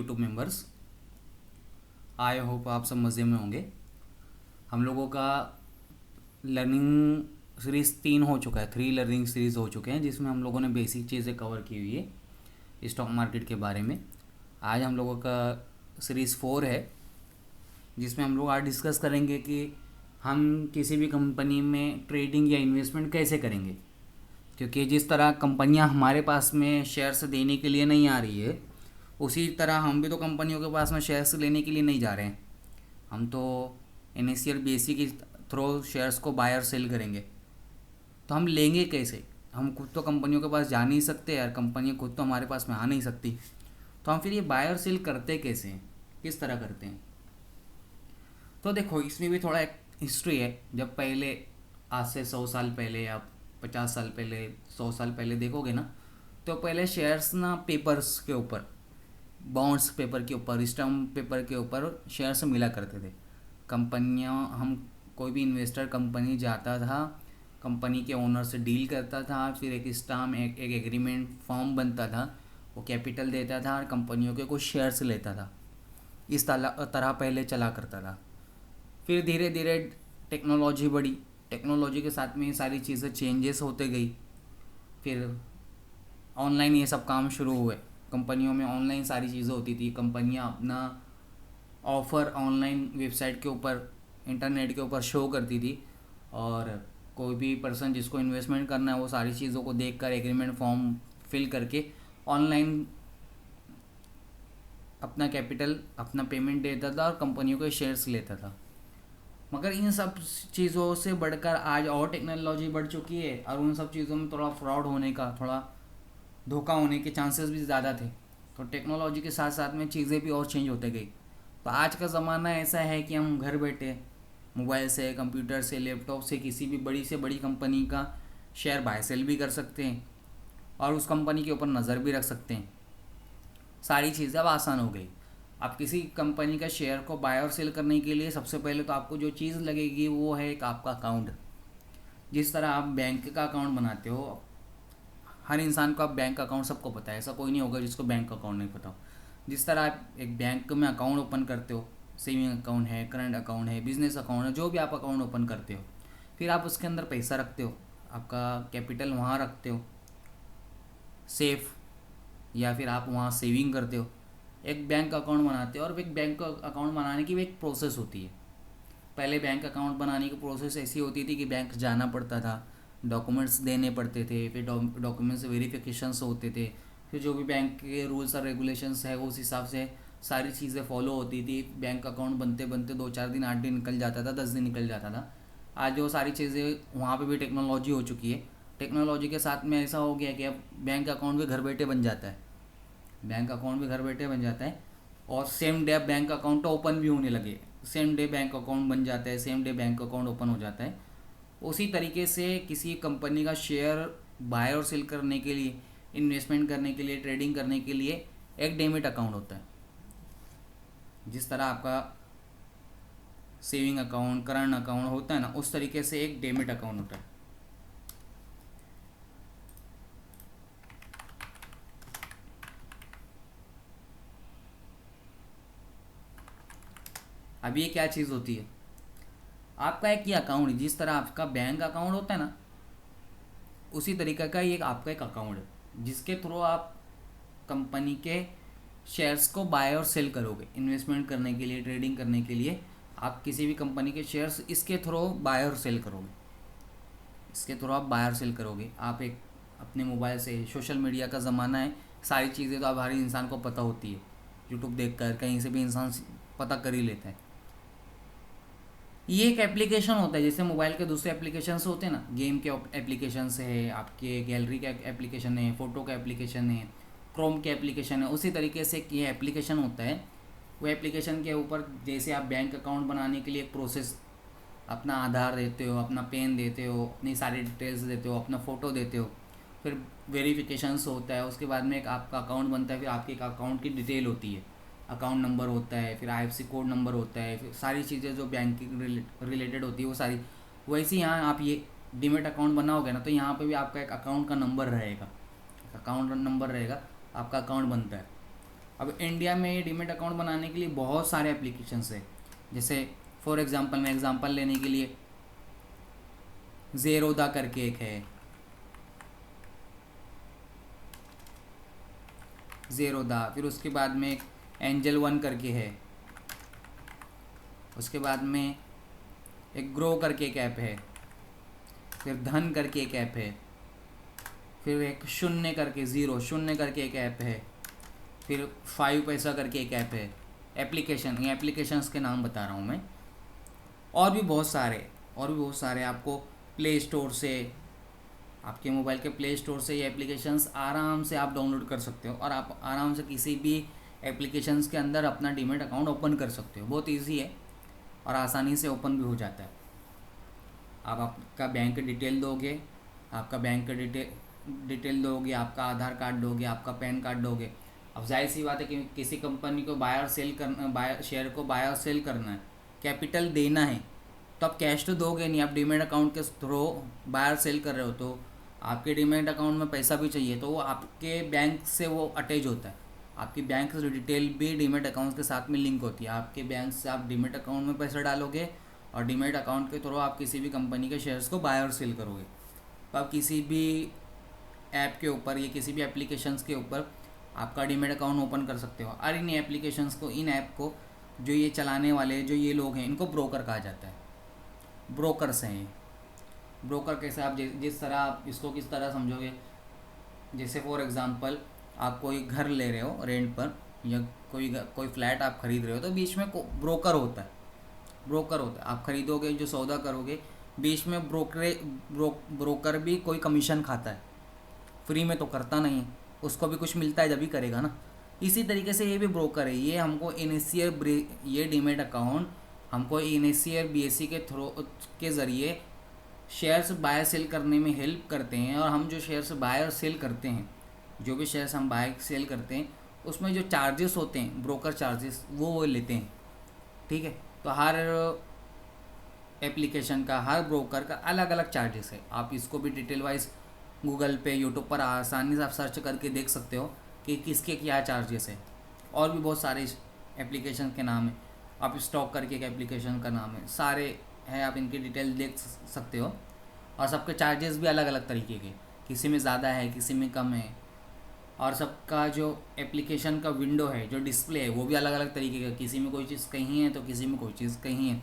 YouTube members. I hope आप सब मज़े में होंगे। हम लोगों का लर्निंग सीरीज़ 3 हो चुका है, 3 लर्निंग सीरीज़ हो चुके हैं, जिसमें हम लोगों ने बेसिक चीज़ें कवर की हुई है स्टॉक मार्केट के बारे में। आज हम लोगों का सीरीज़ 4 है, जिसमें हम लोग आज डिस्कस करेंगे कि हम किसी भी कंपनी में ट्रेडिंग या इन्वेस्टमेंट कैसे करेंगे। क्योंकि जिस तरह कंपनियां हमारे पास में शेयर्स देने के लिए नहीं आ रही है, उसी तरह हम भी तो कंपनियों के पास में शेयर्स लेने के लिए नहीं जा रहे हैं। हम तो इनिशियल बेसिक के थ्रू शेयर्स को बाय और सेल करेंगे। तो हम लेंगे कैसे? हम खुद तो कंपनियों के पास जा नहीं सकते यार, कंपनियाँ खुद तो हमारे पास में आ नहीं सकती। तो हम फिर ये बाय और सेल करते कैसे हैं, किस तरह करते हैं? तो देखो, इसमें भी थोड़ा एक हिस्ट्री है। जब पहले आज से 100 साल पहले या 50 साल पहले, 100 साल पहले देखोगे ना, तो पहले शेयर्स ना पेपर्स के ऊपर, बॉन्ड्स पेपर के ऊपर, स्टैम्प पेपर के ऊपर शेयर्स मिला करते थे। कंपनियां, हम कोई भी इन्वेस्टर कंपनी जाता था, कंपनी के ओनर से डील करता था, फिर एक स्टाम्प, एक एग्रीमेंट फॉर्म बनता था, वो कैपिटल देता था और कंपनियों के कुछ शेयर्स लेता था। इस तरह पहले चला करता था। फिर धीरे धीरे टेक्नोलॉजी बढ़ी, टेक्नोलॉजी के साथ में ये सारी चीज़ें चेंजेस होते गई। फिर ऑनलाइन ये सब काम शुरू हुए, कंपनियों में ऑनलाइन सारी चीज़ें होती थी। कंपनियां अपना ऑफ़र ऑनलाइन वेबसाइट के ऊपर, इंटरनेट के ऊपर शो करती थी, और कोई भी पर्सन जिसको इन्वेस्टमेंट करना है वो सारी चीज़ों को देखकर एग्रीमेंट फॉर्म फिल करके ऑनलाइन अपना कैपिटल, अपना पेमेंट देता था और कंपनियों के शेयर्स लेता था। मगर इन सब चीज़ों से बढ़कर आज और टेक्नोलॉजी बढ़ चुकी है, और उन सब चीज़ों में थोड़ा फ्रॉड होने का, थोड़ा धोखा होने के चांसेस भी ज़्यादा थे। तो टेक्नोलॉजी के साथ साथ में चीज़ें भी और चेंज होते गई। तो आज का ज़माना ऐसा है कि हम घर बैठे मोबाइल से, कंप्यूटर से, लैपटॉप से किसी भी बड़ी से बड़ी कंपनी का शेयर बाय सेल भी कर सकते हैं, और उस कंपनी के ऊपर नज़र भी रख सकते हैं। सारी चीज़ें अब आसान हो गई। आप किसी कंपनी का शेयर को बाय और सेल करने के लिए सबसे पहले तो आपको जो चीज़ लगेगी वो है एक आपका अकाउंट। जिस तरह आप बैंक का अकाउंट बनाते हो, हर इंसान को आप बैंक अकाउंट, सबको पता है, ऐसा कोई नहीं होगा जिसको बैंक अकाउंट नहीं पता हो। जिस तरह आप एक बैंक में अकाउंट ओपन करते हो, सेविंग अकाउंट है, करंट अकाउंट है, बिजनेस अकाउंट है, जो भी आप अकाउंट ओपन करते हो, फिर आप उसके अंदर पैसा रखते हो, आपका कैपिटल वहाँ रखते हो सेफ, या फिर आप वहाँ सेविंग करते हो। एक बैंक अकाउंट बनाते हो, और एक बैंक अकाउंट बनाने की भी एक प्रोसेस होती है। पहले बैंक अकाउंट बनाने की प्रोसेस ऐसी होती थी कि बैंक जाना पड़ता था, डॉक्यूमेंट्स देने पड़ते थे, फिर डॉक्यूमेंट्स वेरिफिकेशंस होते थे, फिर जो भी बैंक के रूल्स और रेगुलेशंस है उस हिसाब से सारी चीज़ें फॉलो होती थी। बैंक अकाउंट बनते बनते 2-4 दिन, 8 दिन निकल जाता था, 10 दिन निकल जाता था। आज वो सारी चीज़ें, वहाँ पे भी टेक्नोलॉजी हो चुकी है। टेक्नोलॉजी के साथ में ऐसा हो गया कि अब बैंक अकाउंट भी घर बैठे बन जाता है, बैंक अकाउंट भी घर बैठे बन जाता है। और same day bank account open भी होने लगे, सेम डे बैंक अकाउंट बन जाता है, same day bank account open हो जाता है। उसी तरीके से किसी कंपनी का शेयर बाय और सेल करने के लिए, इन्वेस्टमेंट करने के लिए, ट्रेडिंग करने के लिए एक डेमिट अकाउंट होता है। जिस तरह आपका सेविंग अकाउंट, करंट अकाउंट होता है ना, उस तरीके से एक डेमिट अकाउंट होता है। अब ये क्या चीज़ होती है? आपका एक ये अकाउंट, जिस तरह आपका बैंक अकाउंट होता है ना, उसी तरीके का ये आपका एक अकाउंट है, जिसके थ्रू आप कंपनी के शेयर्स को बाय और सेल करोगे। इन्वेस्टमेंट करने के लिए, ट्रेडिंग करने के लिए आप किसी भी कंपनी के शेयर्स इसके थ्रू बाय और सेल करोगे। इसके थ्रू आप बाय और सेल करोगे। आप एक अपने मोबाइल से, सोशल मीडिया का ज़माना है, सारी चीज़ें तो अब हर इंसान को पता होती है। यूट्यूब देखकर कहीं से भी इंसान पता कर ही लेता है। ये एक एप्लीकेशन होता है, जैसे मोबाइल के दूसरे एप्लीकेशंस होते हैं ना, गेम के एप्लीकेशंस है, आपके गैलरी का एप्लीकेशन है, फ़ोटो का एप्लीकेशन है, क्रोम के एप्लीकेशन है। उसी तरीके से ये एप्लीकेशन होता है। वो एप्लीकेशन के ऊपर जैसे आप बैंक अकाउंट बनाने के लिए एक प्रोसेस, अपना आधार देते हो, अपना पेन देते हो, अपनी सारी डिटेल्स देते हो, अपना फ़ोटो देते हो, फिर वेरिफिकेशंस होता है, उसके बाद में एक आपका अकाउंट बनता है, फिर आपके एक अकाउंट की डिटेल होती है, अकाउंट नंबर होता है, फिर आईएफएससी कोड नंबर होता है, फिर सारी चीज़ें जो बैंकिंग रिलेटेड होती है वो सारी। वैसे ही यहाँ आप ये डीमेट अकाउंट बनाओगे ना, तो यहाँ पे भी आपका एक अकाउंट का नंबर रहेगा, अकाउंट नंबर रहेगा, आपका अकाउंट बनता है। अब इंडिया में डीमेट अकाउंट बनाने के लिए बहुत सारे एप्लीकेशंस है। जैसे फॉर एग्जांपल, मैं एग्जांपल लेने के लिए ज़ेरोदा करके एक है, ज़ेरोदा, फिर उसके बाद में एक एंजल वन करके है, उसके बाद में एक ग्रो करके एक ऐप है, फिर धन करके एक ऐप है, फिर एक शून्य करके ज़ीरो शून्य करके एक ऐप है, फिर 5 पैसा करके एक ऐप है। एप्लीकेशन, ये एप्लीकेशंस के नाम बता रहा हूँ मैं। और भी बहुत सारे आपको प्ले स्टोर से, आपके मोबाइल के प्ले स्टोर से ये एप्लीकेशंस आराम से आप डाउनलोड कर सकते हो और आप आराम से किसी भी एप्लीकेशंस के अंदर अपना डीमेट अकाउंट ओपन कर सकते हो। बहुत इजी है और आसानी से ओपन भी हो जाता है। आप आपका बैंक डिटेल दोगे, आपका बैंक डिटेल दोगे, आपका आधार कार्ड दोगे, आपका पैन कार्ड दोगे। अब जाहिर सी बात है कि किसी कंपनी को शेयर को बाय और सेल करना है, कैपिटल देना है, तो आप कैश तो दोगे नहीं, आप डीमेट अकाउंट के थ्रू बाय और सेल कर रहे हो, तो आपके डीमेट अकाउंट में पैसा भी चाहिए, तो वो आपके बैंक से वो अटैच होता है। आपकी बैंक डिटेल भी डीमेट अकाउंट के साथ में लिंक होती है। आपके बैंक से आप डीमेट अकाउंट में पैसा डालोगे और डीमेट अकाउंट के थ्रू आप किसी भी कंपनी के शेयर्स को बाय और सेल करोगे। तो आप किसी भी ऐप के ऊपर या किसी भी एप्लीकेशंस के ऊपर आपका डीमेट अकाउंट ओपन कर सकते हो। और इन एप्लीकेशंस को, इन ऐप को जो ये चलाने वाले जो ये लोग हैं, इनको ब्रोकर कहा जाता है। ब्रोकर्स हैं ये। ब्रोकर कैसे, आप जिस तरह आप इसको किस तरह समझोगे, जैसे फॉर एग्जांपल आप कोई घर ले रहे हो रेंट पर या कोई फ्लैट आप खरीद रहे हो, तो बीच में ब्रोकर होता है। आप खरीदोगे, जो सौदा करोगे, बीच में ब्रोकर भी कोई कमीशन खाता है। फ्री में तो करता नहीं है, उसको भी कुछ मिलता है जब भी करेगा ना। इसी तरीके से ये भी ब्रोकर है। ये हमको ये डीमेट अकाउंट हमको इनिशियल बीएससी के थ्रू के ज़रिए शेयर्स बाय सेल करने में हेल्प करते हैं। और हम जो शेयर्स बाय और सेल करते हैं, जो भी शेयर्स हम बाय सेल करते हैं, उसमें जो चार्जेस होते हैं, ब्रोकर चार्जेस, वो लेते हैं। ठीक है, तो हर एप्लीकेशन का, हर ब्रोकर का अलग अलग चार्जेस है। आप इसको भी डिटेल वाइज गूगल पे, यूट्यूब पर आसानी से आप सर्च करके देख सकते हो कि किसके क्या चार्जेस है। और भी बहुत सारे एप्लीकेशन के नाम है। आप स्टॉक करके एक एप्लीकेशन का नाम है, सारे हैं, आप इनकी डिटेल देख सकते हो। और सबके चार्जेस भी अलग अलग तरीके के, किसी में ज़्यादा है, किसी में कम है। और सबका जो एप्लीकेशन का विंडो है, जो डिस्प्ले है, वो भी अलग अलग तरीके का, किसी में कोई चीज़ कहीं है तो किसी में कोई चीज़ कहीं है।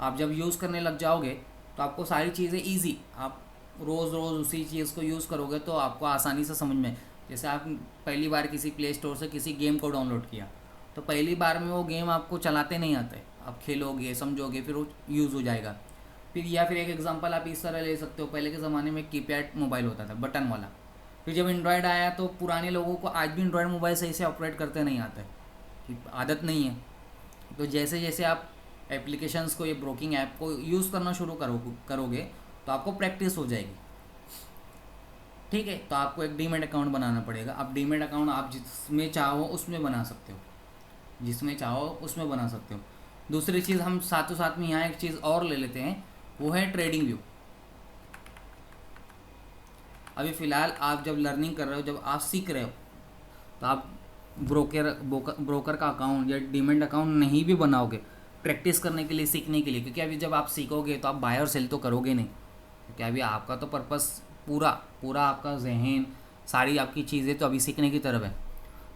आप जब यूज़ करने लग जाओगे तो आपको सारी चीज़ें ईजी, आप रोज़ उसी चीज़ को यूज़ करोगे तो आपको आसानी से समझ में। जैसे आप पहली बार किसी प्ले स्टोर से किसी गेम को डाउनलोड किया, तो पहली बार में वो गेम आपको चलाते नहीं आते, आप खेलोगे, समझोगे, फिर वो यूज़ हो जाएगा। फिर एक एग्जांपल आप इस तरह ले सकते हो। पहले के ज़माने में कीपैड मोबाइल होता था, बटन वाला। फिर जब एंड्रॉयड आया तो पुराने लोगों को आज भी एंड्रॉयड मोबाइल सही से ऑपरेट करते नहीं आता है, आदत नहीं है। तो जैसे जैसे आप एप्लीकेशंस को, ये ब्रोकिंग ऐप को यूज़ करना शुरू करोगे तो आपको प्रैक्टिस हो जाएगी। ठीक है, तो आपको एक डीमेट अकाउंट बनाना पड़ेगा। अब डीमेट अकाउंट आप जिसमें चाहो उसमें बना सकते हो, जिसमें चाहो उसमें बना सकते हो। दूसरी चीज़ हम साथों साथ में यहाँ एक चीज़ और ले लेते हैं, वो है ट्रेडिंग व्यू। अभी फ़िलहाल आप जब लर्निंग कर रहे हो, जब आप सीख रहे हो, तो आप ब्रोकर का अकाउंट या डीमेट अकाउंट नहीं भी बनाओगे, प्रैक्टिस करने के लिए, सीखने के लिए। क्योंकि अभी जब आप सीखोगे तो आप बाय और सेल तो करोगे नहीं, क्योंकि अभी आपका तो पर्पस पूरा आपका जहन, सारी आपकी चीज़ें तो अभी सीखने की तरफ है।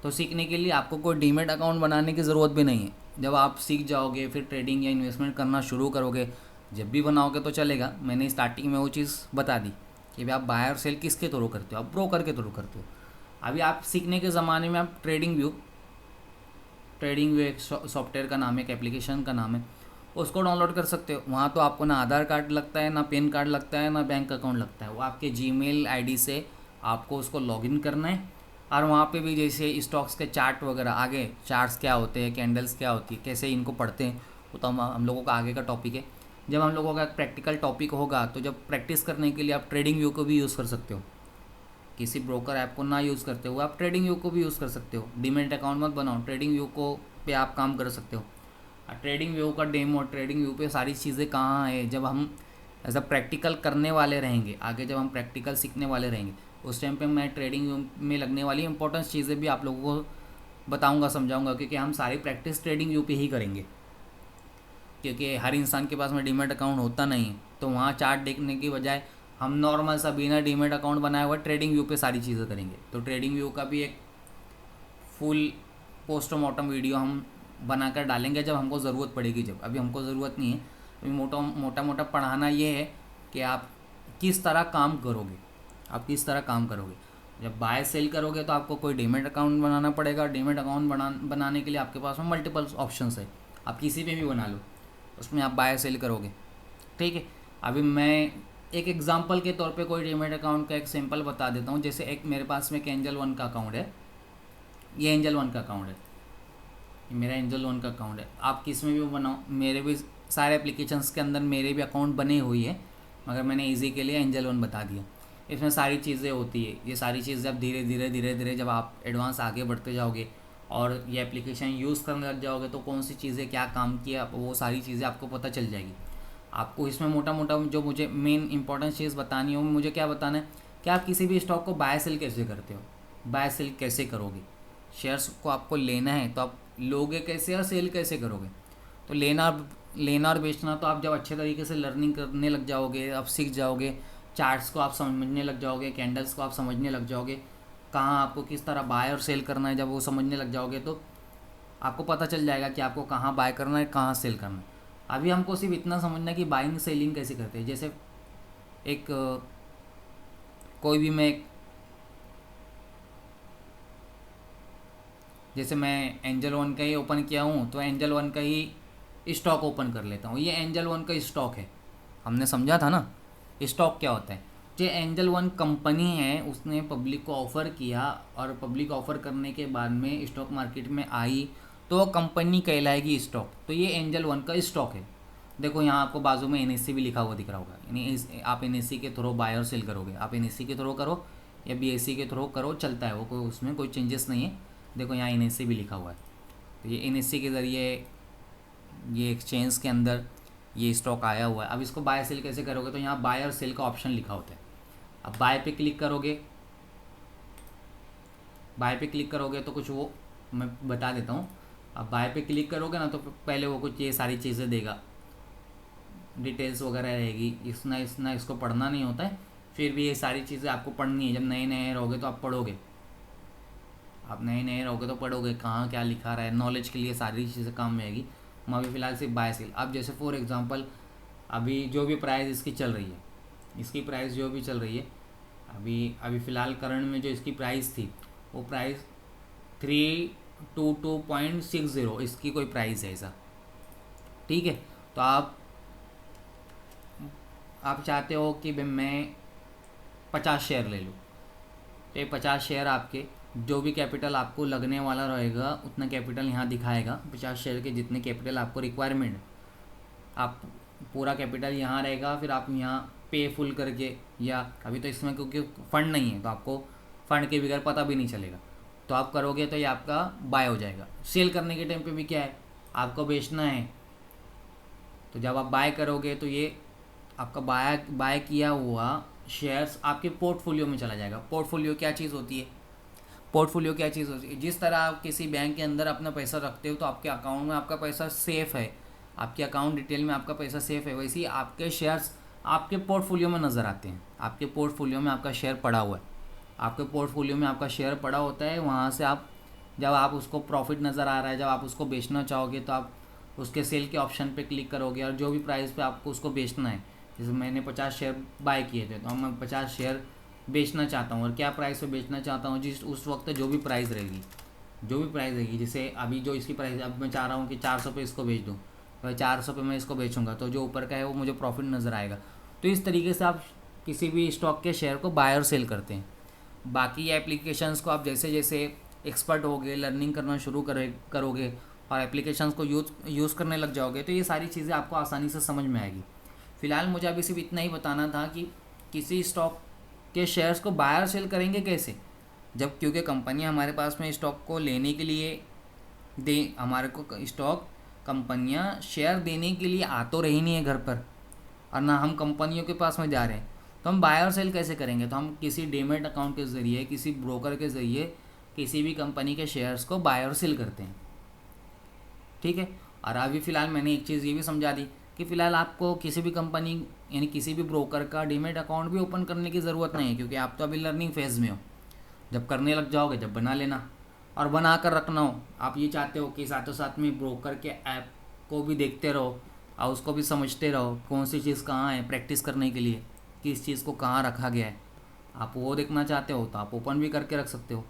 तो सीखने के लिए आपको कोई डीमेट अकाउंट बनाने की ज़रूरत भी नहीं है। जब आप सीख जाओगे, फिर ट्रेडिंग या इन्वेस्टमेंट करना शुरू करोगे, जब भी बनाओगे तो चलेगा। मैंने स्टार्टिंग में वो चीज़ बता दी कि भाई आप बाय और सेल किसके थ्रू करते हो, आप ब्रोकर के थ्रू करते हो। अभी आप सीखने के ज़माने में आप ट्रेडिंग व्यू एक सॉफ्टवेयर का नाम है, एक एप्लीकेशन का नाम है, उसको डाउनलोड कर सकते हो। वहाँ तो आपको ना आधार कार्ड लगता है, ना पैन कार्ड लगता है, ना बैंक अकाउंट लगता है। वो आपके जीमेल आईडी से आपको उसको लॉगिन करना है। और वहाँ पे भी जैसे स्टॉक्स के चार्ट वगैरह, आगे चार्ट्स क्या होते हैं, कैंडल्स क्या होती है, कैसे इनको पढ़ते हैं, वो तो हम लोगों का आगे का टॉपिक है। जब हम लोगों का प्रैक्टिकल टॉपिक होगा तो जब प्रैक्टिस करने के लिए आप ट्रेडिंग व्यू को भी यूज़ कर सकते हो। किसी ब्रोकर ऐप को ना यूज़ करते हुए आप ट्रेडिंग व्यू को भी यूज़ कर सकते हो। डीमेट अकाउंट मत बनाओ, ट्रेडिंग व्यू को पे आप काम कर सकते हो। ट्रेडिंग व्यू का डेमो, ट्रेडिंग व्यू पे सारी चीज़ें कहाँ है, जब हम ऐसा प्रैक्टिकल करने वाले रहेंगे, आगे जब हम प्रैक्टिकल सीखने वाले रहेंगे, उस टाइम पे मैं ट्रेडिंग व्यू में लगने वाली इंपॉर्टेंट चीज़ें भी आप लोगों को बताऊंगा, समझाऊंगा, क्योंकि हम सारी प्रैक्टिस ट्रेडिंग व्यू पे ही करेंगे, क्योंकि हर इंसान के पास में डीमेट अकाउंट होता नहीं है। तो वहाँ चार्ट देखने की बजाय हम नॉर्मल सा बिना डीमेट अकाउंट बनाए हुआ ट्रेडिंग व्यू पे सारी चीज़ें करेंगे। तो ट्रेडिंग व्यू का भी एक फुल पोस्टमार्टम वीडियो हम बनाकर डालेंगे जब हमको ज़रूरत पड़ेगी। जब अभी हमको ज़रूरत नहीं है, अभी मोटा मोटा पढ़ाना ये है कि आप किस तरह काम करोगे, आप किस तरह काम करोगे। जब बाय सेल करोगे तो आपको कोई डीमेट अकाउंट बनाना पड़ेगा। डीमेट अकाउंट बनाने के लिए आपके पास में मल्टीपल ऑप्शंस है, आप किसी पे भी बना लो, उसमें आप बाय सेल करोगे। ठीक है, अभी मैं एक एग्जांपल के तौर पे कोई डीमेट अकाउंट का एक सिंपल बता देता हूँ। जैसे एक मेरे पास में एक एंजल वन का अकाउंट है, ये एंजल वन का अकाउंट है, ये मेरा एंजल वन का अकाउंट है। आप किस में भी बनाओ, मेरे भी सारे एप्लीकेशंस के अंदर मेरे भी अकाउंट बने हुई है, मगर मैंने ईजी के लिए एंजल वन बता दिया। इसमें सारी चीज़ें होती है, ये सारी चीज़ें अब धीरे धीरे धीरे धीरे जब आप एडवांस आगे बढ़ते जाओगे और ये एप्लीकेशन यूज़ करने लग जाओगे तो कौन सी चीज़ें क्या काम किया वो सारी चीज़ें आपको पता चल जाएगी। आपको इसमें मोटा मोटा जो मुझे मेन इंपॉर्टेंट चीज़ बतानी हो, मुझे क्या बताना है कि आप किसी भी स्टॉक को बाय सेल कैसे करते हो, बाय सेल कैसे करोगे। शेयर्स को आपको लेना है तो आप लोगे कैसे और सेल कैसे करोगे। तो लेना और बेचना तो आप जब अच्छे तरीके से लर्निंग करने लग जाओगे, आप सीख जाओगे, चार्ट्स को आप समझने लग जाओगे, कैंडल्स को आप समझने लग जाओगे, कहाँ आपको किस तरह बाय और सेल करना है, जब वो समझने लग जाओगे तो आपको पता चल जाएगा कि आपको कहाँ बाय करना है, कहाँ सेल करना है। अभी हमको सिर्फ इतना समझना है कि बाइंग सेलिंग कैसे करते हैं। जैसे एक कोई भी मैं जैसे मैं एंजल वन का ही ओपन किया हूँ तो एंजल वन का ही स्टॉक ओपन कर लेता हूँ। ये एंजल वन का स्टॉक है, हमने समझा था ना स्टॉक क्या होता है। जो एंजल वन कंपनी है उसने पब्लिक को ऑफ़र किया और पब्लिक ऑफ़र करने के बाद में स्टॉक मार्केट में आई तो वो कंपनी कहलाएगी स्टॉक। तो ये एंजल वन का स्टॉक है। देखो यहाँ आपको बाजू में एनएससी भी लिखा हुआ दिख रहा होगा, यानी आप एनएससी के थ्रू बाय और सेल करोगे। आप एनएससी के थ्रू करो या बीएससी के थ्रू करो, चलता है वो, कोई उसमें कोई चेंजेस नहीं है। देखो यहाँ एनएससी भी लिखा हुआ है। तो ये एनएससी के ज़रिए ये एक्सचेंज के अंदर ये स्टॉक आया हुआ है। अब इसको बाय सेल कैसे करोगे, तो यहाँ बाय और सेल का ऑप्शन लिखा होता है। अब बाय पे क्लिक करोगे, बाय पे क्लिक करोगे तो कुछ वो मैं बता देता हूँ। अब बाय पे क्लिक करोगे ना तो पहले वो कुछ ये सारी चीज़ें देगा, डिटेल्स वगैरह रहेगी। इतना इसको पढ़ना नहीं होता है, फिर भी ये सारी चीज़ें आपको पढ़नी है। जब नए नए रहोगे तो आप पढ़ोगे, आप नए नए रहोगे तो पढ़ोगे कहाँ क्या लिखा रहा है, नॉलेज के लिए सारी चीज़ें काम में आएगी। हम अभी फ़िलहाल सिर्फ बाय सेल। अब जैसे फॉर एग्जांपल अभी जो भी प्राइस इसकी चल रही है, इसकी प्राइस जो भी चल रही है अभी अभी फ़िलहाल करंट में जो इसकी प्राइस थी वो प्राइस 322.60 इसकी कोई प्राइस है ऐसा। ठीक है, तो आप चाहते हो कि भाई मैं 50 शेयर ले लूँ, तो ये 50 शेयर आपके जो भी कैपिटल आपको लगने वाला रहेगा उतना कैपिटल यहाँ दिखाएगा। 50 शेयर के जितने कैपिटल आपको रिक्वायरमेंट, आप पूरा कैपिटल यहाँ रहेगा। फिर आप यहाँ पे फुल करके, या अभी तो इसमें क्योंकि फ़ंड नहीं है तो आपको फ़ंड के बगैर पता भी नहीं चलेगा, तो आप करोगे तो ये आपका बाय हो जाएगा। सेल करने के टाइम पे भी क्या है, आपको बेचना है, तो जब आप बाय करोगे तो ये आपका बाय किया हुआ शेयर्स आपके पोर्टफोलियो में चला जाएगा। पोर्टफोलियो क्या चीज़ होती है, पोर्टफोलियो क्या चीज़ होती है, जिस तरह आप किसी बैंक के अंदर अपना पैसा रखते हो तो आपके अकाउंट में आपका पैसा सेफ़ है, आपके अकाउंट डिटेल में आपका पैसा सेफ़ है, वैसे ही आपके शेयर्स आपके पोर्टफोलियो में नज़र आते हैं। आपके पोर्टफोलियो में आपका शेयर पड़ा हुआ है, आपके पोर्टफोलियो में आपका शेयर पड़ा होता है। वहाँ से आप जब आप उसको प्रॉफिट नज़र आ रहा है, जब आप उसको बेचना चाहोगे तो आप उसके सेल के ऑप्शन पे क्लिक करोगे और जो भी प्राइस पे आपको उसको बेचना है, जैसे मैंने 50 शेयर बाय किए थे तो मैं 50 शेयर बेचना चाहता हूँ और क्या प्राइस पे बेचना चाहता हूँ, जिस उस वक्त जो भी प्राइस रहेगी, जो भी प्राइस रहेगी। जैसे अभी जो इसकी प्राइस, अब मैं चाह रहा हूँ कि 400 पे इसको बेच दूँ, तो 400 पे मैं इसको बेचूंगा तो जो ऊपर का है वो मुझे प्रॉफिट नज़र आएगा। तो इस तरीके से आप किसी भी स्टॉक के शेयर को बाय और सेल करते हैं। बाकी एप्लीकेशंस को आप जैसे जैसे एक्सपर्ट होगे, लर्निंग करना शुरू करोगे और एप्लीकेशंस को यूज़ करने लग जाओगे तो ये सारी चीज़ें आपको आसानी से समझ में आएगी। फ़िलहाल मुझे अभी सिर्फ इतना ही बताना था कि किसी स्टॉक के शेयर्स को बाय और सेल करेंगे कैसे, जब क्योंकि कंपनी हमारे पास में स्टॉक को लेने के लिए हमारे को स्टॉक कंपनियां शेयर देने के लिए आ तो रही नहीं है घर पर, और ना हम कंपनियों के पास में जा रहे हैं, तो हम बाय और सेल कैसे करेंगे। तो हम किसी डीमैट अकाउंट के ज़रिए, किसी ब्रोकर के ज़रिए किसी भी कंपनी के शेयर्स को बाय और सेल करते हैं। ठीक है। और अभी फ़िलहाल मैंने एक चीज़ ये भी समझा दी कि फ़िलहाल आपको किसी भी कंपनी यानी किसी भी ब्रोकर का डीमैट अकाउंट भी ओपन करने की ज़रूरत नहीं है, क्योंकि आप तो अभी लर्निंग फेज़ में हो। जब करने लग जाओगे जब बना लेना, और बना कर रखना हो। आप ये चाहते हो कि साथों साथ में ब्रोकर के ऐप को भी देखते रहो और उसको भी समझते रहो, कौन सी चीज़ कहाँ है प्रैक्टिस करने के लिए, किस चीज़ को कहाँ रखा गया है, आप वो देखना चाहते हो तो आप ओपन भी करके रख सकते हो।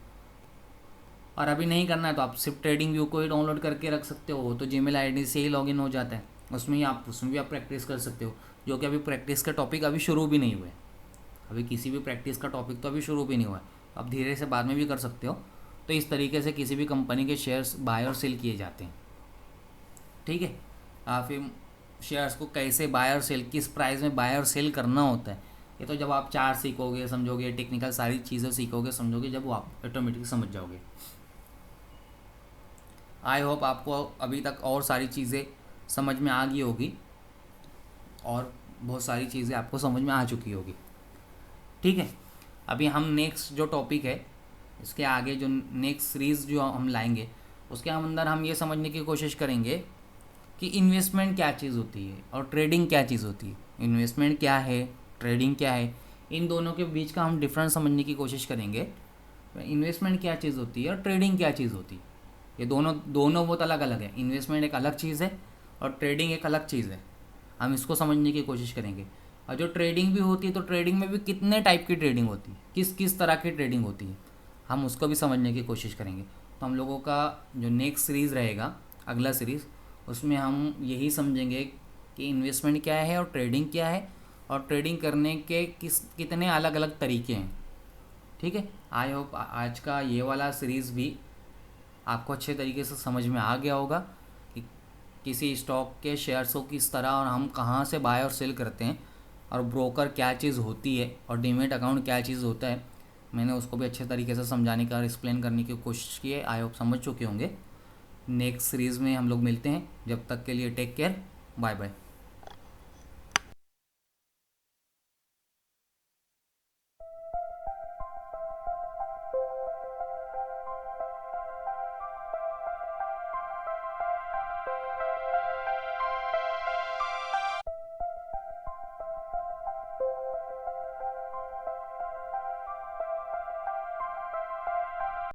और अभी नहीं करना है तो आप सिर्फ ट्रेडिंग व्यू को ही डाउनलोड करके रख सकते हो, तो जीमेल आईडी से ही लॉगिन हो जाता है, उसमें भी आप प्रैक्टिस कर सकते हो। जो कि अभी प्रैक्टिस का टॉपिक अभी शुरू भी नहीं हुआ है, अभी किसी भी प्रैक्टिस का टॉपिक तो अभी शुरू भी नहीं हुआ है, आप धीरे से बाद में भी कर सकते हो। तो इस तरीके से किसी भी कंपनी के शेयर्स बाय और सेल किए जाते हैं। ठीक है। फिर शेयर्स को कैसे बाय और सेल, किस प्राइस में बाय और सेल करना होता है, ये तो जब आप चार्ट सीखोगे, समझोगे, टेक्निकल सारी चीज़ें सीखोगे, समझोगे, जब वो आप ऑटोमेटिक समझ जाओगे। आई होप आपको अभी तक और सारी चीज़ें समझ में आ गई होगी और बहुत सारी चीज़ें आपको समझ में आ चुकी होगी। ठीक है। अभी हम नेक्स्ट जो टॉपिक है, इसके आगे जो नेक्स्ट सीरीज़ जो हम लाएंगे, उसके अंदर हम ये समझने की कोशिश करेंगे कि इन्वेस्टमेंट क्या चीज़ होती है और ट्रेडिंग क्या चीज़ होती है। इन्वेस्टमेंट क्या है, ट्रेडिंग क्या है, इन दोनों के बीच का हम डिफरेंस समझने की कोशिश करेंगे। इन्वेस्टमेंट क्या चीज़ होती है और ट्रेडिंग क्या चीज़ होती है, ये दोनों दोनों बहुत अलग अलग है। इन्वेस्टमेंट एक अलग चीज़ है और ट्रेडिंग एक अलग चीज़ है। हम इसको समझने की कोशिश करेंगे। और जो ट्रेडिंग भी होती है, तो ट्रेडिंग में भी कितने टाइप की ट्रेडिंग होती है, किस किस तरह की ट्रेडिंग होती है, हम उसको भी समझने की कोशिश करेंगे। तो हम लोगों का जो नेक्स्ट सीरीज़ रहेगा, अगला सीरीज़, उसमें हम यही समझेंगे कि इन्वेस्टमेंट क्या है और ट्रेडिंग क्या है, और ट्रेडिंग करने के कितने अलग अलग तरीके हैं। ठीक है। आई होप आज का ये वाला सीरीज़ भी आपको अच्छे तरीके से समझ में आ गया होगा कि किसी स्टॉक के शेयर्स को किस तरह और हम कहाँ से बाय और सेल करते हैं, और ब्रोकर क्या चीज़ होती है और डीमैट अकाउंट क्या चीज़ होता है। मैंने उसको भी अच्छे तरीके से समझाने का और एक्सप्लेन करने की कोशिश की है। आई होप समझ चुके होंगे। नेक्स्ट सीरीज़ में हम लोग मिलते हैं। जब तक के लिए टेक केयर, बाय बाय।